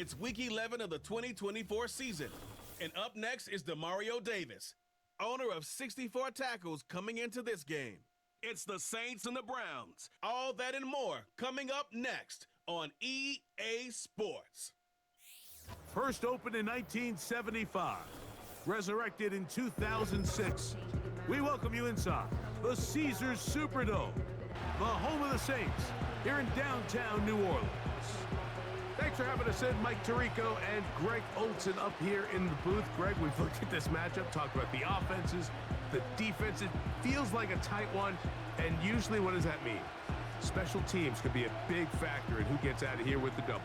It's Week 11 of the 2024 season. And up next is Demario Davis, owner of 64 tackles coming into this game. It's the Saints and the Browns. All that and more coming up next on EA Sports. First opened in 1975, resurrected in 2006. We welcome you inside the Caesars Superdome, the home of the Saints, here in downtown New Orleans. Thanks for having us in, Mike Tirico and Greg Olson up here in the booth. Greg, we've looked at this matchup, talked about the offenses, the defense. It feels like a tight one, and usually what does that mean? Special teams could be a big factor in who gets out of here with the W.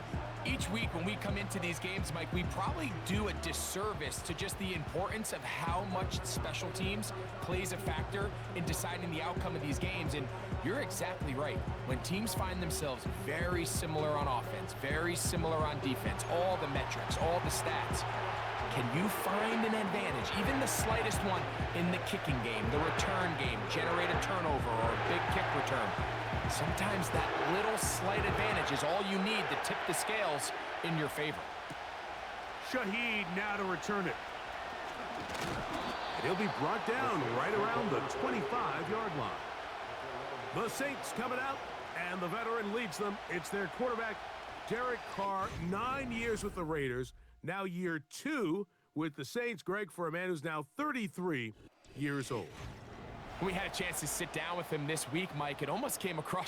Each week when we come into these games, Mike, we probably do a disservice to just the importance of how much special teams plays a factor in deciding the outcome of these games. And you're exactly right. When teams find themselves very similar on offense, very similar on defense, all the metrics, all the stats, can you find an advantage, even the slightest one, in the kicking game, the return game, generate a turnover or a big kick return? Sometimes that little slight advantage is all you need to tip the scales in your favor. Shaheed now to return it. And he'll be brought down right around the 25-yard line. The Saints coming out, and the veteran leads them. It's their quarterback, Derek Carr, 9 years with the Raiders, now year 2 with the Saints. Greg, for a man who's now 33 years old. When we had a chance to sit down with him this week, Mike, it almost came across.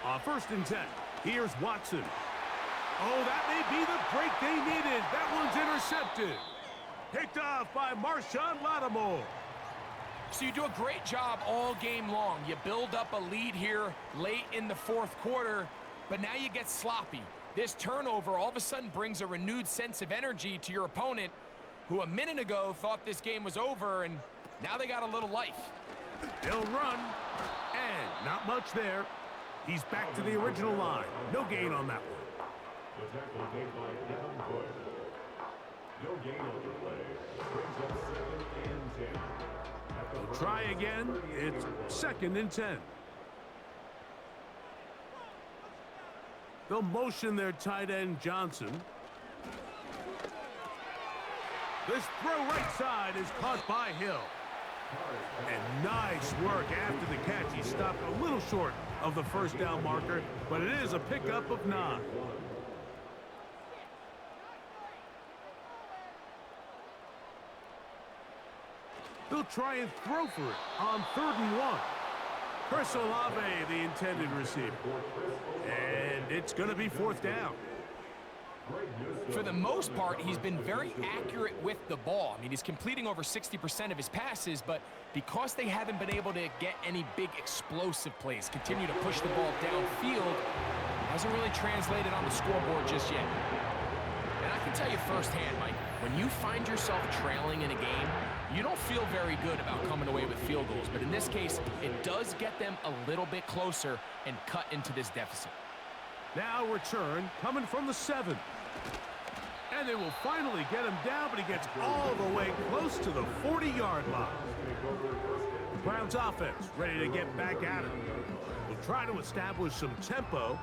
On 1st and 10, here's Watson. Oh, that may be the break they needed. That one's intercepted. Picked off by Marshawn Lattimore. So you do a great job all game long. You build up a lead here late in the 4th quarter, but now you get sloppy. This turnover all of a sudden brings a renewed sense of energy to your opponent, who a minute ago thought this game was over, and now they got a little life. They'll run, and not much there. He's back to the original line. No gain on that one. The tackle made by Devin Bush. No gain on the play. Brings up 2nd and 10. We'll try again. It's 2nd and 10. They'll motion their tight end, Johnson. This throw right side is caught by Hill. And nice work after the catch. He stopped a little short of the 1st down marker, but it is a pickup of 9. They'll try and throw for it on 3rd and 1. Chris Olave, the intended receiver. And it's going to be 4th down. For the most part, he's been very accurate with the ball. I mean, he's completing over 60% of his passes, but because they haven't been able to get any big explosive plays, continue to push the ball downfield, hasn't really translated on the scoreboard just yet. And I can tell you firsthand, Mike, when you find yourself trailing in a game, you don't feel very good about coming away with field goals. But in this case, it does get them a little bit closer and cut into this deficit. Now return coming from the 7. And they will finally get him down, but he gets all the way close to the 40-yard line. The Browns offense ready to get back at it. Will try to establish some tempo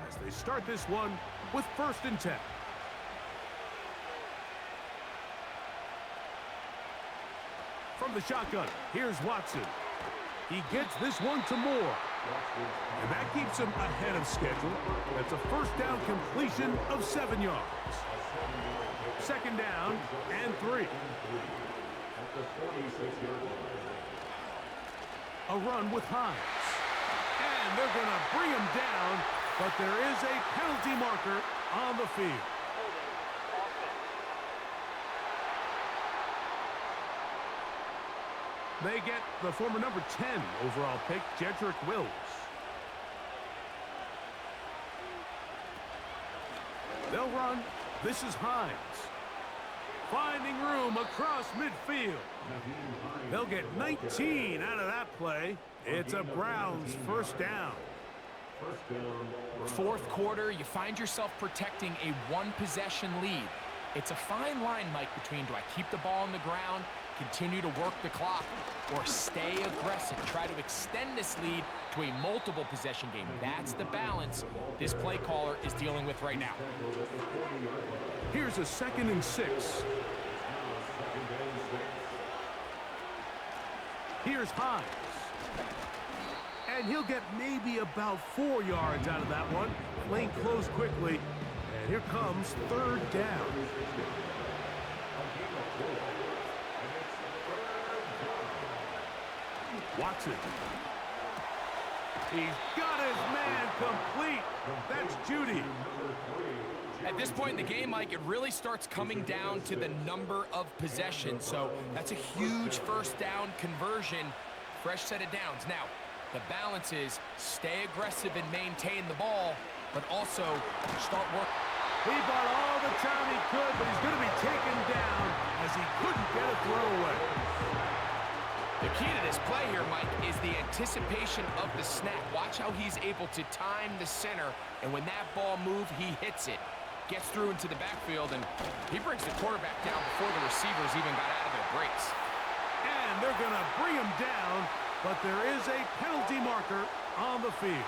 as they start this one with 1st and 10. From the shotgun, here's Watson. He gets this one to Moore. And that keeps him ahead of schedule. That's a 1st down completion of 7 yards. 2nd down and 3. A run with Hines. And they're going to bring him down, but there is a penalty marker on the field. They get the former number 10 overall pick, Jedrick Wills. They'll run. This is Hines. Finding room across midfield. They'll get 19 out of that play. It's a Browns first down. Fourth quarter, you find yourself protecting a one-possession lead. It's a fine line, Mike, between do I keep the ball on the ground, continue to work the clock, or stay aggressive, try to extend this lead to a multiple possession game. That's the balance this play caller is dealing with right now. Here's a 2nd and 6. Here's Hines. And he'll get maybe about 4 yards out of that one. Lane closed quickly. And here comes 3rd down. Watson. He's got his man complete. That's Judy. At this point in the game, Mike, it really starts coming down to the number of possessions. So that's a huge first down conversion. Fresh set of downs. Now, the balance is stay aggressive and maintain the ball, but also start work. He bought all the time he could, but he's going to be taken down as he couldn't get a throw away. The key to this play here, Mike, is the anticipation of the snap. Watch how he's able to time the center, and when that ball moves, he hits it. Gets through into the backfield, and he brings the quarterback down before the receivers even got out of their breaks. And they're going to bring him down, but there is a penalty marker on the field.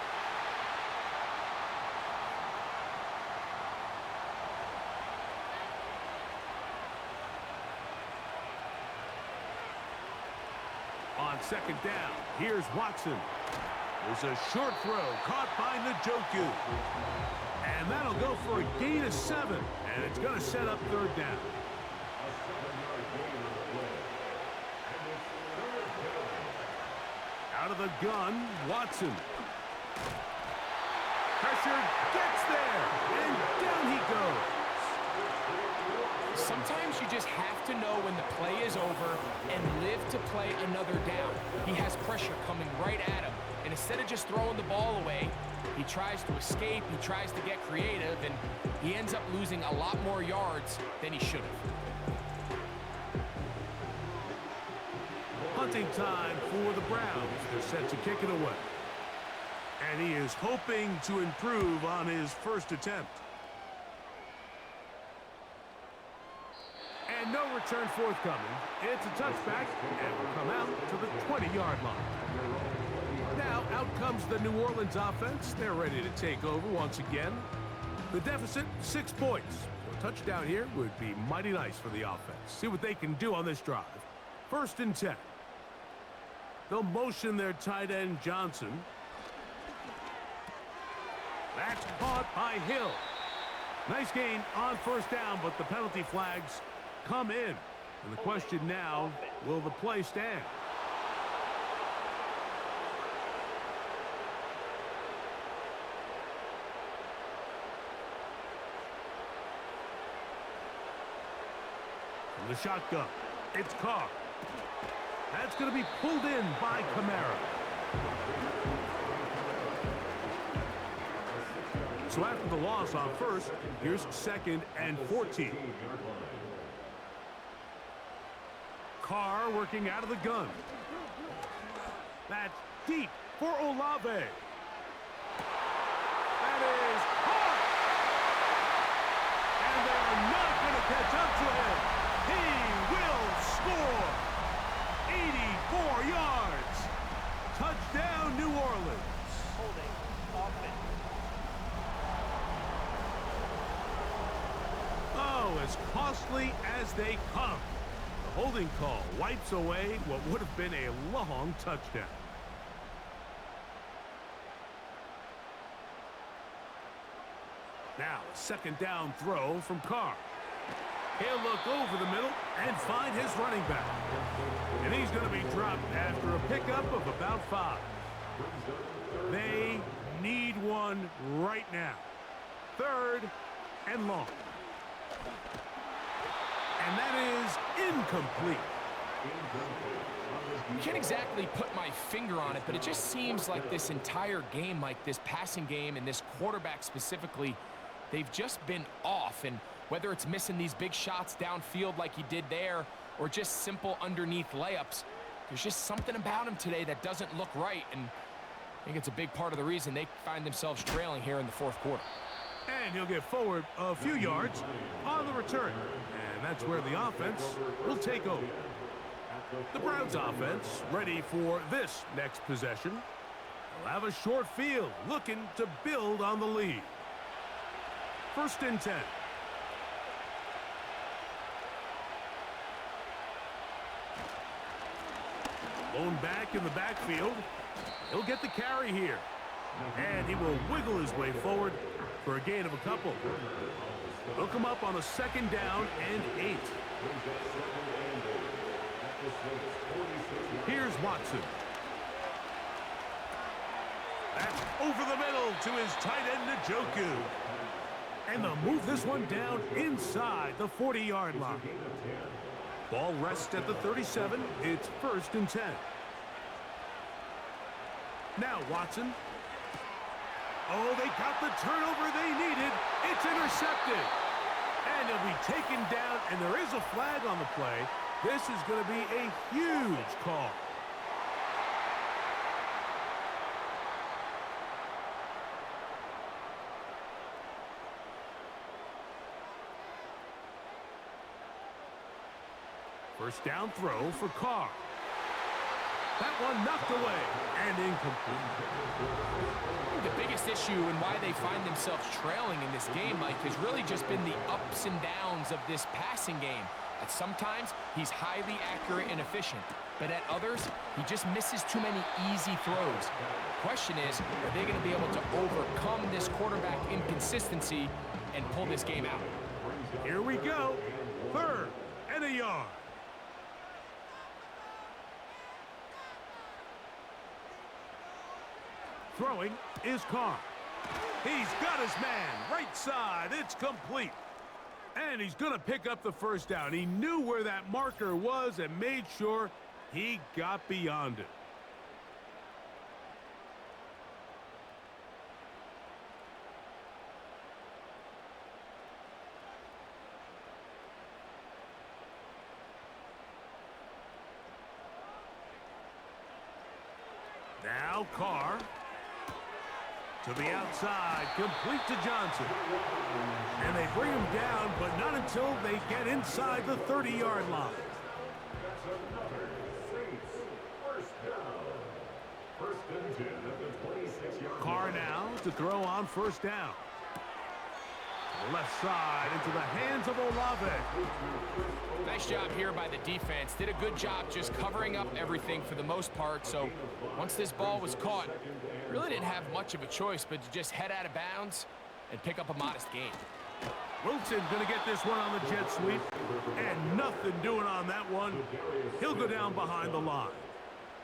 On 2nd down, here's Watson. There's a short throw caught by Njoku. And that'll go for a gain of 7. And it's going to set up 3rd down. Out of the gun, Watson. Pressure gets there. And down he goes. Sometimes you just have to know when the play is over and live to play another down. He has pressure coming right at him. And instead of just throwing the ball away, he tries to escape, he tries to get creative, and he ends up losing a lot more yards than he should have. Hunting time for the Browns. They're set to kick it away. And he is hoping to improve on his first attempt. And no return forthcoming. It's a touchback, and will come out to the 20-yard line. Now, out comes the New Orleans offense. They're ready to take over once again. The deficit, 6 points. A touchdown here would be mighty nice for the offense. See what they can do on this drive. 1st and 10. They'll motion their tight end, Johnson. That's caught by Hill. Nice gain on 1st down, but the penalty flags come in. And the question now, will the play stand? From the shotgun, it's Carr. That's going to be pulled in by Kamara. So after the loss on 1st, here's 2nd and 14. Carr working out of the gun. That's deep for Olave. That is hard. And they're not going to catch up to him. He will score. 84 yards. Touchdown, New Orleans. Holding offense. Oh, as costly as they come. The holding call wipes away what would have been a long touchdown. Now, a 2nd down throw from Carr. He'll look over the middle and find his running back. And he's going to be dropped after a pickup of about 5. They need one right now. 3rd and long. And that is incomplete. I can't exactly put my finger on it, but it just seems like this entire game, like this passing game and this quarterback specifically, they've just been off. And whether it's missing these big shots downfield like he did there or just simple underneath layups, there's just something about him today that doesn't look right. And I think it's a big part of the reason they find themselves trailing here in the fourth quarter. And he'll get forward a few yards on the return. And that's where the offense will take over. The Browns offense ready for this next possession. They'll have a short field looking to build on the lead. 1st and 10. Lone back in the backfield. He'll get the carry here. And he will wiggle his way forward for a gain of a couple. He'll come up on a 2nd down and 8. Here's Watson. That's over the middle to his tight end, Njoku. And they'll move this one down inside the 40-yard line. Ball rests at the 37. It's 1st and 10. Now Watson. Oh, they got the turnover they needed. It's intercepted. And he'll be taken down, and there is a flag on the play. This is going to be a huge call. First down throw for Carr. That one knocked away and incomplete. The biggest issue and why they find themselves trailing in this game, Mike, has really just been the ups and downs of this passing game. At sometimes, he's highly accurate and efficient, but at others, he just misses too many easy throws. The question is, are they going to be able to overcome this quarterback inconsistency and pull this game out? Here we go. 3rd and a yard. Throwing is Carr. He's got his man right side. It's complete. And he's going to pick up the 1st down. He knew where that marker was and made sure he got beyond it. Now Carr. To the outside, complete to Johnson. And they bring him down, but not until they get inside the 30-yard line. That's another Saints 1st down. 1st and 10 at the 26-yard line. Carr now to throw on 1st down. The left side into the hands of Olave. Nice job here by the defense. Did a good job just covering up everything for the most part. So once this ball was caught, really didn't have much of a choice but to just head out of bounds and pick up a modest gain. Wilson going to get this one on the jet sweep. And nothing doing on that one. He'll go down behind the line.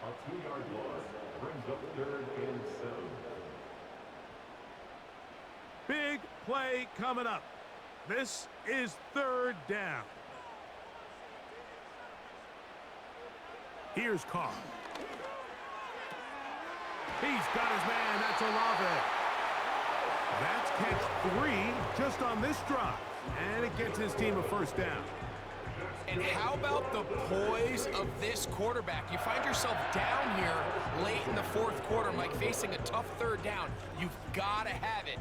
A 2-yard loss brings up 3rd and 7. Big play coming up. This is 3rd down. Here's Carr. He's got his man. That's Olave. That's catch 3 just on this drive. And it gets his team a 1st down. And how about the poise of this quarterback? You find yourself down here late in the 4th quarter, Mike, facing a tough 3rd down. You've got to have it.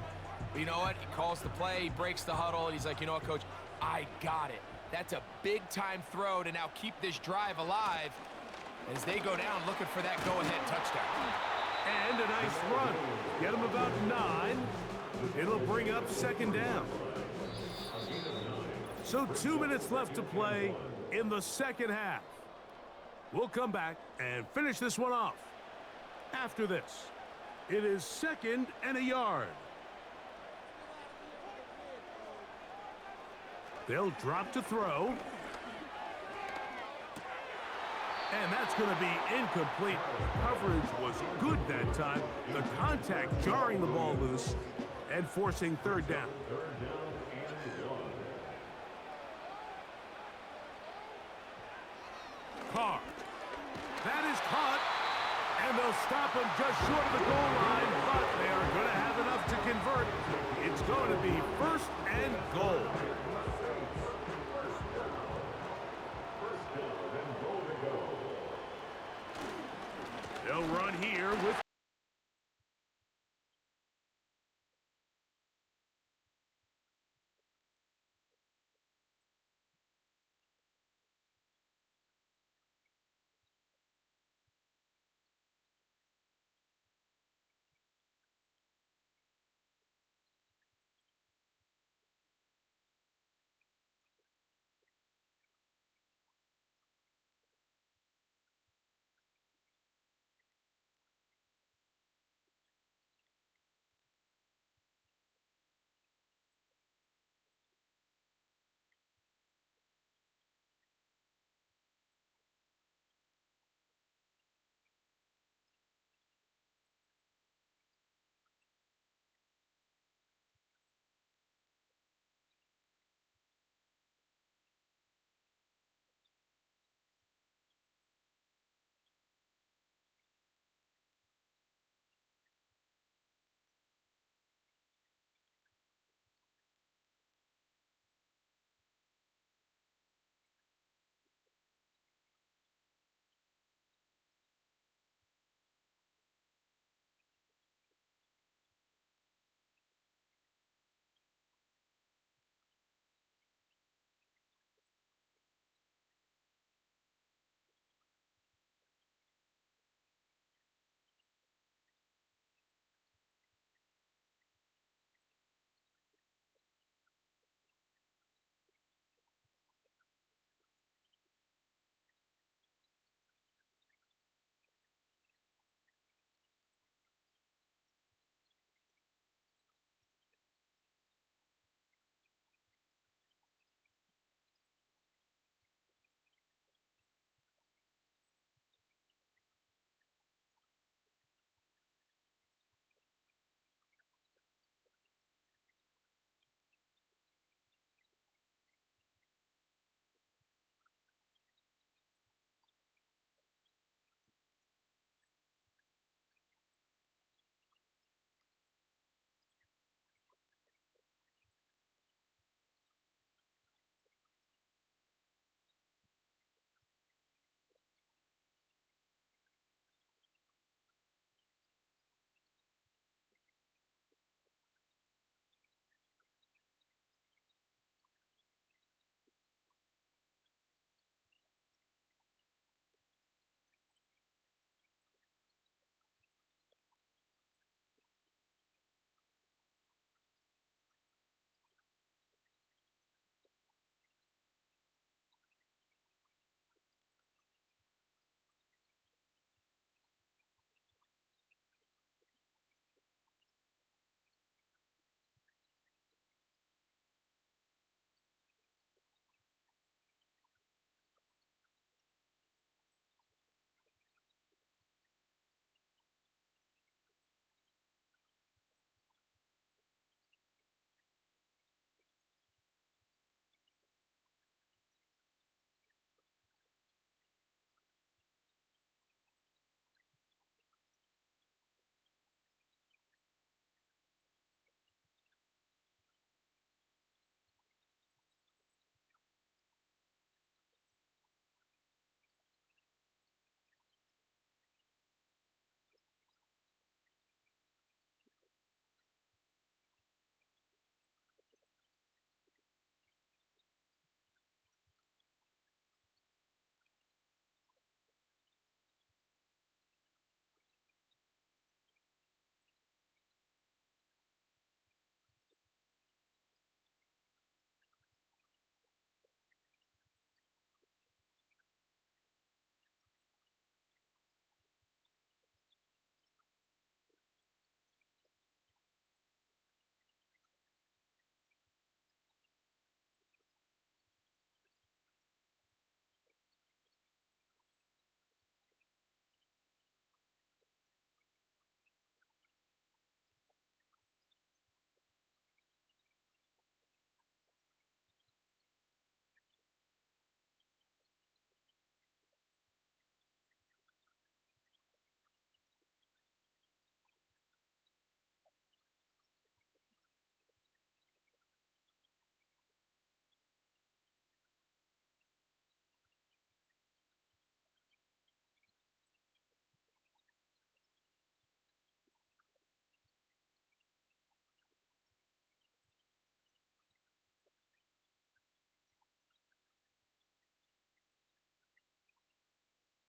But you know what? He calls the play, he breaks the huddle, and he's like, you know what, Coach? I got it. That's a big-time throw to now keep this drive alive as they go down looking for that go-ahead touchdown. And a nice run. Get him about 9. It'll bring up 2nd down. So 2 minutes left to play in the 2nd half. We'll come back and finish this one off. After this, it is 2nd and a yard. They'll drop to throw. And that's going to be incomplete. Coverage was good that time. The contact jarring the ball loose and forcing 3rd down. 3rd down and 1. Carr. They'll stop him just short of the goal line, but they are going to have enough to convert. It's going to be first and goal. They'll run here with